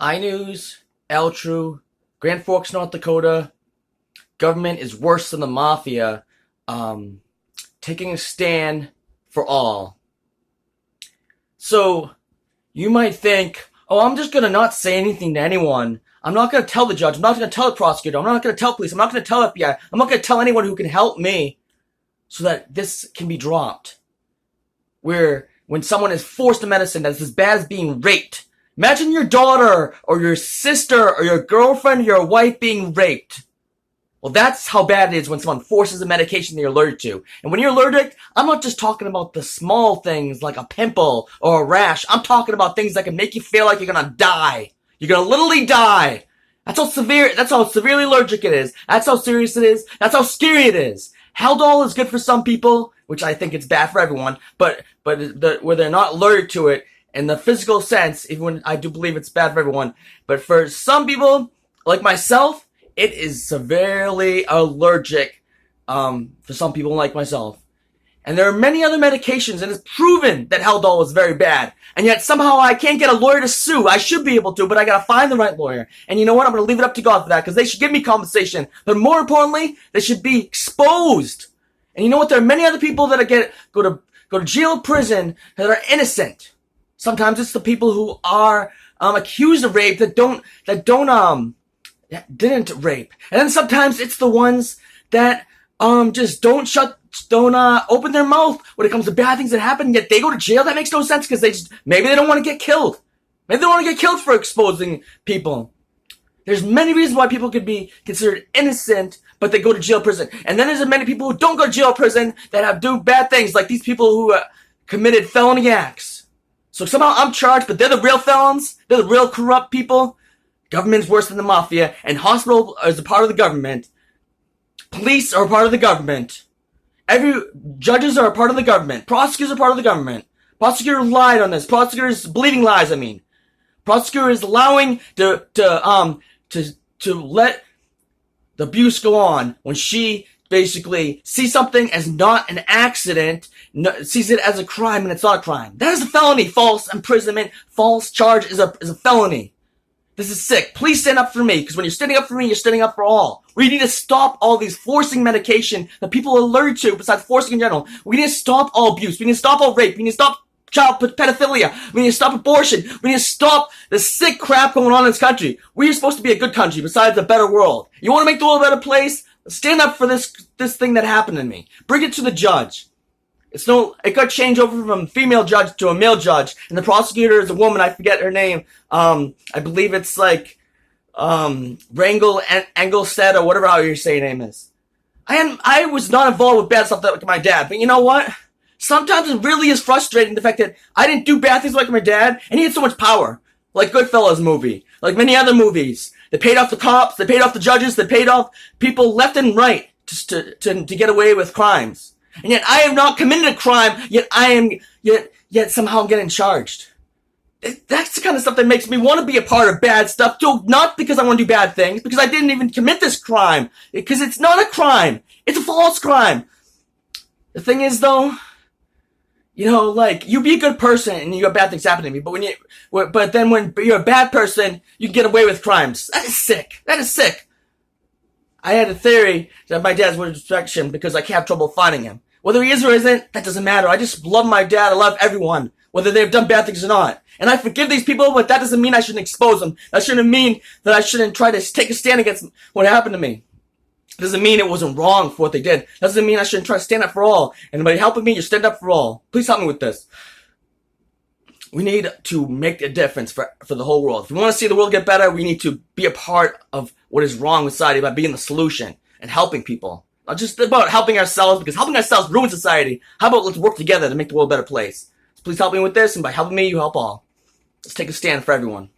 Inewz, Altru, Grand Forks, North Dakota. Government is worse than the mafia. Taking a stand for all. So, you might think, oh, I'm just gonna not say anything to anyone. I'm not gonna tell the judge. I'm not gonna tell the prosecutor. I'm not gonna tell police. I'm not gonna tell FBI. I'm not gonna tell anyone who can help me so that this can be dropped. Where when someone is forced to medicine that's as bad as being raped. Imagine your daughter or your sister or your girlfriend or your wife being raped. Well, that's how bad it is when someone forces a medication that you're allergic to. And when you're allergic, I'm not just talking about the small things like a pimple or a rash. I'm talking about things that can make you feel like you're gonna die. You're gonna literally die. That's how severely allergic it is. That's how serious it is. That's how scary it is. Haldol is good for some people, which I think it's bad for everyone, but where they're not allergic to it in the physical sense, even when I do believe it's bad for everyone. But for some people, like myself, it is severely allergic for some people like myself. And there are many other medications, and it's proven that Haldol is very bad. And yet somehow I can't get a lawyer to sue. I should be able to, but I gotta find the right lawyer. And you know what? I'm gonna leave it up to God for that, because they should give me compensation. But more importantly, they should be exposed. And you know what? There are many other people that go to jail or prison that are innocent. Sometimes it's the people who are accused of rape that didn't rape. And then sometimes it's the ones that just don't open their mouth when it comes to bad things that happen, yet they go to jail. That makes no sense because maybe they don't want to get killed. Maybe they don't want to get killed for exposing people. There's many reasons why people could be considered innocent, but they go to jail, prison. And then there's many people who don't go to jail, prison that do bad things, like these people who committed felony acts. So somehow I'm charged, but they're the real felons. They're the real corrupt people. Government is worse than the mafia, and hospital is a part of the government. Police are a part of the government. Judges are a part of the government. Prosecutors are part of the government. Prosecutor lied on this. Prosecutors believing lies, I mean. Prosecutor is allowing to let the abuse go on when she basically sees something as not an accident, sees it as a crime, and it's not a crime. That is a felony. False imprisonment, false charge is a felony. This is sick. Please stand up for me, because when you're standing up for me, you're standing up for all. We need to stop all these forcing medication that people are allergic to, besides forcing in general. We need to stop all abuse. We need to stop all rape. We need to stop child pedophilia. We need to stop abortion. We need to stop the sick crap going on in this country. We are supposed to be a good country, besides a better world. You want to make the world a better place? Stand up for this thing that happened to me. Bring it to the judge. It got changed over from a female judge to a male judge, and the prosecutor is a woman. I forget her name. I believe it's like Rangel Engelstead or whatever how you say her name is. I was not involved with bad stuff like my dad, but you know what? Sometimes it really is frustrating the fact that I didn't do bad things like my dad, and he had so much power. Like Goodfellas movie, like many other movies. They paid off the cops, they paid off the judges, they paid off people left and right to get away with crimes. And yet I have not committed a crime, yet somehow I'm getting charged. That's the kind of stuff that makes me want to be a part of bad stuff too. Not because I want to do bad things, because I didn't even commit this crime. Because it's not a crime. It's a false crime. The thing is though, you be a good person and you have bad things happen to me, but then when you're a bad person, you get away with crimes. That is sick. That is sick. I had a theory that my dad's with rejection because I have trouble finding him. Whether he is or isn't, that doesn't matter. I just love my dad. I love everyone, whether they've done bad things or not. And I forgive these people, but that doesn't mean I shouldn't expose them. That shouldn't mean that I shouldn't try to take a stand against what happened to me. It doesn't mean it wasn't wrong for what they did. That doesn't mean I shouldn't try to stand up for all. Anybody helping me, you stand up for all. Please help me with this. We need to make a difference for the whole world. If we want to see the world get better, we need to be a part of what is wrong with society by being the solution and helping people. Not just about helping ourselves, because helping ourselves ruins society. How about let's work together to make the world a better place? So please help me with this, and by helping me, you help all. Let's take a stand for everyone.